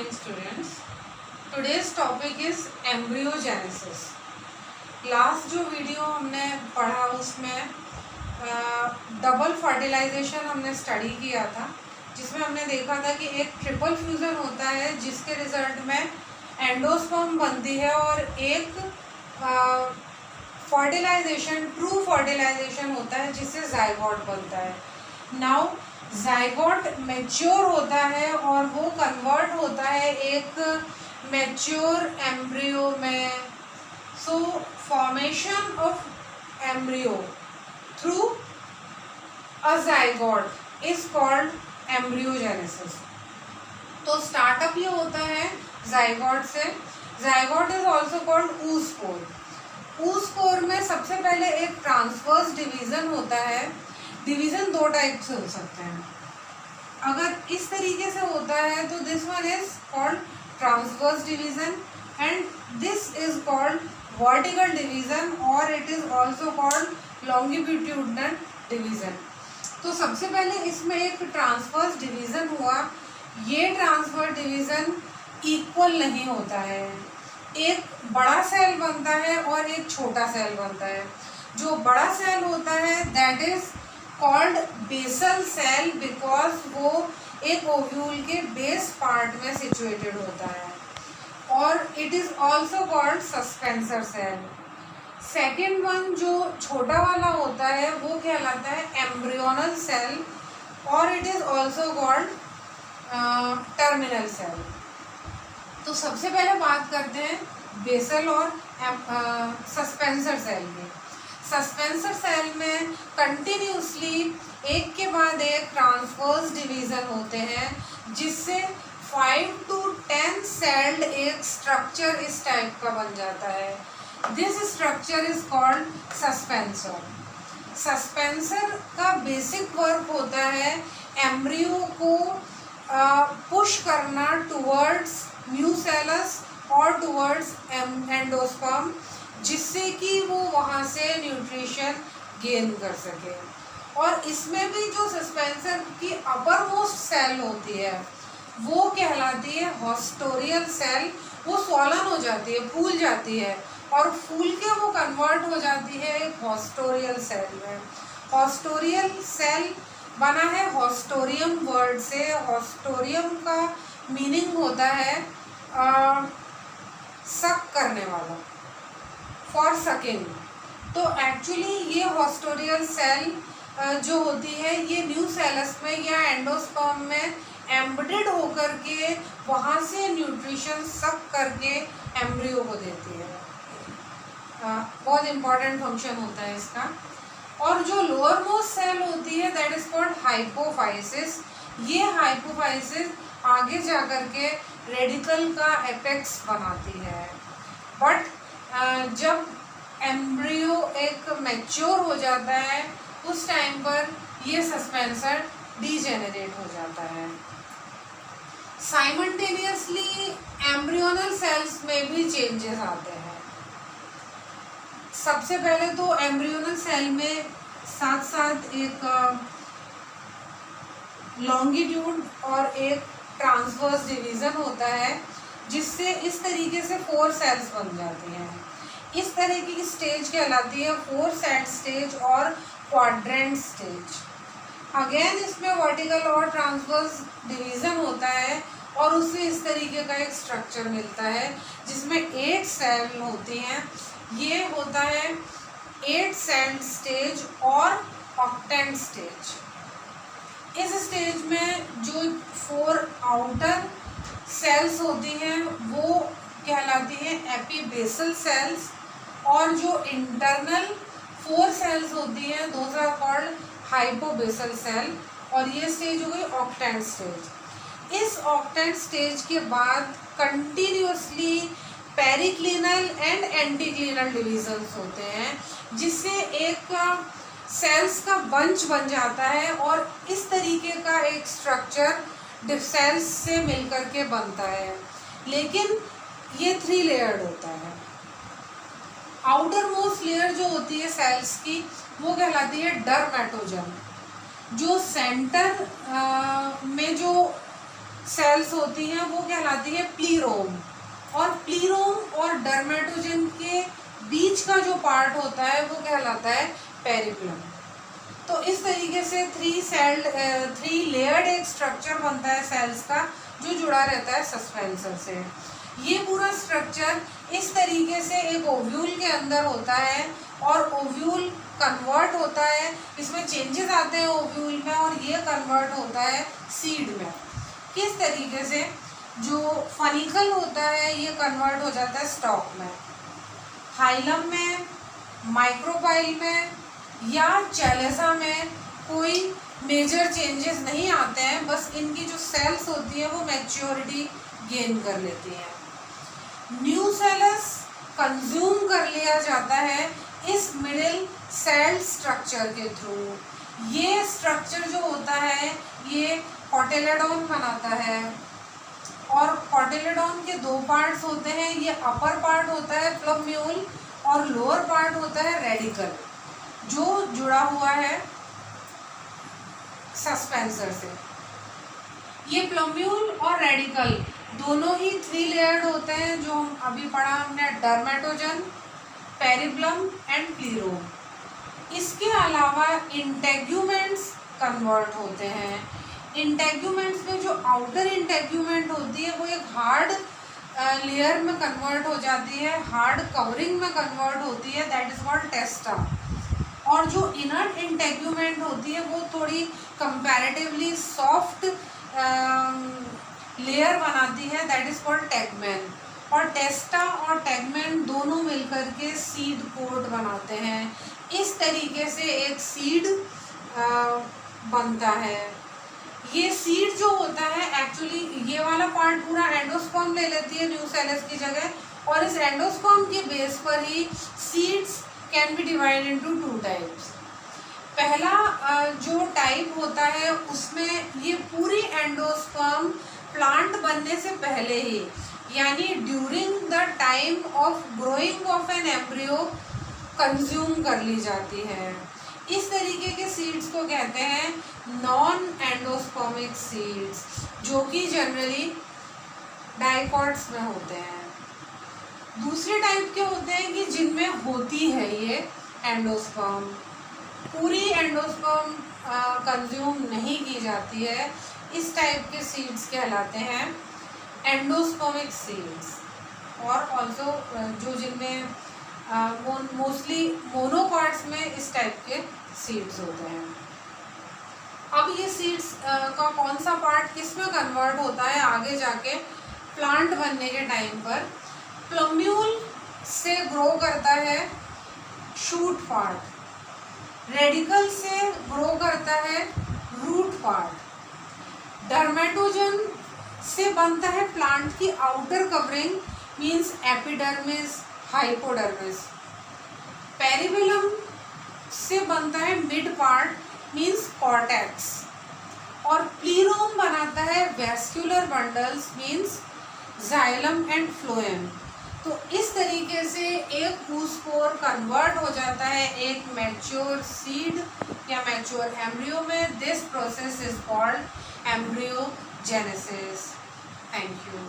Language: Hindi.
morning students. Today's topic is embryogenesis. Last जो वीडियो हमने पढ़ा उसमें डबल फर्टिलाइजेशन हमने स्टडी किया था, जिसमें हमने देखा था कि एक ट्रिपल फ्यूज़न होता है जिसके रिजल्ट में एंडोस्पर्म बनती है और एक फर्टिलाइजेशन ट्रू फर्टिलाइजेशन होता है जिससे जाइगोट बनता है. नाउ जाइगोट मैच्योर होता है और वो कन्वर्ट होता है एक मैच्योर एम्ब्रियो में. सो formation of embryo through a zygote is called embryogenesis. तो स्टार्टअप ये होता है जाइगोट से. Zygote is also called oospore. oospore में सबसे पहले एक ट्रांसवर्स डिवीजन होता है. डिवीजन दो टाइप से हो सकते हैं. अगर इस तरीके से होता है तो this one is called transverse division and this is called vertical division और it is also called longitudinal division. तो सबसे पहले इसमें एक ट्रांसवर्स डिवीजन हुआ. ये ट्रांसवर्स डिवीजन इक्वल नहीं होता है. एक बड़ा सेल बनता है और एक छोटा सेल बनता है. जो बड़ा सेल होता है that is called basal cell because वो एक ओव्यूल के बेस पार्ट में सिचुएटेड होता है और it is also called suspensor cell. Second one जो छोटा वाला होता है वो कहलाता है एम्ब्रियोनल सेल और it is also called terminal cell. तो सबसे पहले बात करते हैं बेसल और सस्पेंसर सेल की. सस्पेंसर सेल में कंटिन्यूसली एक के बाद एक ट्रांसवर्स डिवीजन होते हैं जिससे 5 to 10 सेल्ड एक स्ट्रक्चर इस टाइप का बन जाता है. This structure is called suspensor. Suspensor का बेसिक वर्क होता है एम्ब्रियो को पुश करना टुवर्ड्स न्यूसेलस और टुवर्ड्स एंडोस्पर्म जिससे कि वो वहाँ से न्यूट्रिशन गेन कर सके. और इसमें भी जो सस्पेंसर की अपर मोस्ट सेल होती है वो कहलाती है हॉस्टोरियल सेल. वो स्वॉलन हो जाती है, फूल जाती है और फूल के वो कन्वर्ट हो जाती है एक हॉस्टोरियल सेल में. हॉस्टोरियल सेल बना है हॉस्टोरियम वर्ड से. हॉस्टोरियम का मीनिंग होता है सक करने वाला, फॉर सकिंग. तो एक्चुअली ये हॉस्टोरियल सेल जो होती है ये न्यूसेलस में या एंडोस्पर्म में एम्बेडेड होकर के वहाँ से न्यूट्रिशन सक करके एम्ब्रियो को देती है. बहुत इम्पॉर्टेंट फंक्शन होता है इसका. और जो लोअर मोस्ट सेल होती है दैट इज कॉल्ड हाइपोफाइसिस. ये हाइपोफाइसिस आगे जा कर के रेडिकल का एपेक्स बनाती है. बट जब एम्ब्रियो एक मैच्योर हो जाता है उस टाइम पर ये सस्पेंसर डीजेनरेट हो जाता है. साइमल्टेनियसली एम्ब्रियोनल सेल्स में भी चेंजेस आते हैं. सबसे पहले तो एम्ब्रियोनल सेल में साथ साथ एक लॉन्गिट्यूड और एक ट्रांसवर्स डिवीजन होता है जिससे इस तरीके से 4 सेल्स बन जाती हैं. इस तरह की स्टेज कहलाती है 4 सेल स्टेज और क्वाड्रेंट स्टेज. अगेन इसमें वर्टिकल और ट्रांसवर्स डिवीजन होता है और उससे इस तरीके का एक स्ट्रक्चर मिलता है जिसमें 8 सेल होती हैं. ये होता है 8 सेल स्टेज और ऑक्टेंट स्टेज. इस स्टेज में जो 4 आउटर सेल्स होती हैं वो कहलाती हैं एपीबेसल सेल्स और जो इंटरनल 4 सेल्स होती हैं those are called hypobasal cell. और ये स्टेज हो गई ऑक्टेंट स्टेज. इस ऑक्टेंट स्टेज के बाद continuously periclinal and anticlinal divisions होते हैं जिससे एक सेल्स का बंच बन जाता है और इस तरीके का एक स्ट्रक्चर सेल्स से मिलकर के बनता है. लेकिन ये 3 लेयर्ड होता है. आउटर मोस्ट लेयर जो होती है सेल्स की वो कहलाती है डर्मेटोजन. जो सेंटर में जो सेल्स होती हैं वो कहलाती है प्लीरोम, और प्लीरोम और डर्मेटोजन के बीच का जो पार्ट होता है वो कहलाता है पेरिप्लम। तो इस तरीके से थ्री लेयर्ड एक स्ट्रक्चर बनता है सेल्स का, जो जुड़ा रहता है सस्पेंसर से। ये पूरा स्ट्रक्चर इस तरीके से एक ओव्यूल के अंदर होता है, और ओव्यूल कन्वर्ट होता है, इसमें चेंजेस आते हैं ओव्यूल में, और ये कन्वर्ट होता है सीड में। किस तरीके से? जो फनिकल होता है ये कन्वर्ट हो जाता है स्टॉक में, हाइलम में, माइक्रोपाइल में या चैलेसा में कोई मेजर चेंजेस नहीं आते हैं, बस इनकी जो सेल्स होती है वो मैच्योरिटी गेन कर लेती हैं। न्यू सेल्स कंज्यूम कर लिया जाता है इस मिडिल सेल स्ट्रक्चर के थ्रू। ये स्ट्रक्चर जो होता है ये कॉटिलेडोन बनाता है, और कॉटिलेडोन के दो पार्ट्स होते हैं। ये अपर पार्ट होता है प्लम्यूल, और लोअर पार्ट होता है रेडिकल, जो जुड़ा हुआ है सस्पेंसर से। ये प्लम्यूल और रेडिकल दोनों ही 3 लेयर्ड होते हैं, जो हम अभी पढ़ा हमने, डर्मेटोजन, पेरिप्लम एंड प्लीरोम। इसके अलावा इंटेग्यूमेंट्स कन्वर्ट होते हैं। इंटेग्यूमेंट्स में जो आउटर इंटेग्यूमेंट होती है वो एक हार्ड लेयर में कन्वर्ट हो जाती है, हार्ड कवरिंग में कन्वर्ट होती है, दैट इज कॉल्ड टेस्टा। और जो इनर इंटेग्यूमेंट होती है वो थोड़ी कंपैरेटिवली सॉफ्ट लेयर बनाती है, दैट इज कॉल्ड टेगमेन। और टेस्टा और टेगमेन दोनों मिलकर के सीड कोट बनाते हैं। इस तरीके से एक सीड बनता है। ये सीड जो होता है एक्चुअली ये वाला पार्ट पूरा एंडोस्पर्म ले लेती है न्यू सेल्स की जगह, और इस एंडोस्पर्म के बेस पर ही seeds can be divide into 2 types. पहला जो टाइप होता है उसमें ये पूरी एंडोस्पर्म प्लांट बनने से पहले ही, यानी during the time of growing of an embryo consume कर ली जाती है। इस तरीके के सीड्स को कहते हैं नॉन एंडोस्पर्मिक सीड्स, जो कि जनरली डाइकॉट्स में होते हैं। दूसरे टाइप के होते हैं कि जिनमें होती है ये एंडोस्पर्म, पूरी एंडोस्पर्म कंज्यूम नहीं की जाती है। इस टाइप के सीड्स कहलाते हैं एंडोस्पर्मिक सीड्स। और ऑल्सो जो जिनमें मोस्टली मोनोकॉट्स में इस टाइप के सीड्स होते हैं। अब ये सीड्स का कौन सा पार्ट किस में कन्वर्ट होता है आगे जाके प्लांट बनने के टाइम पर? प्लम्यूल से ग्रो करता है शूट पार्ट, रेडिकल से ग्रो करता है रूट पार्ट, डर्मेटोजन से बनता है प्लांट की outer covering means epidermis, hypodermis, पेरिबेलम से बनता है मिड पार्ट मींस कॉर्टेक्स, और प्लीरोम बनाता है vascular bundles means xylem and phloem. तो इस तरीके से एक फूस्पोर कन्वर्ट हो जाता है एक मैच्योर सीड या मैच्योर एम्ब्रियो में। This process is called embryogenesis. Thank you.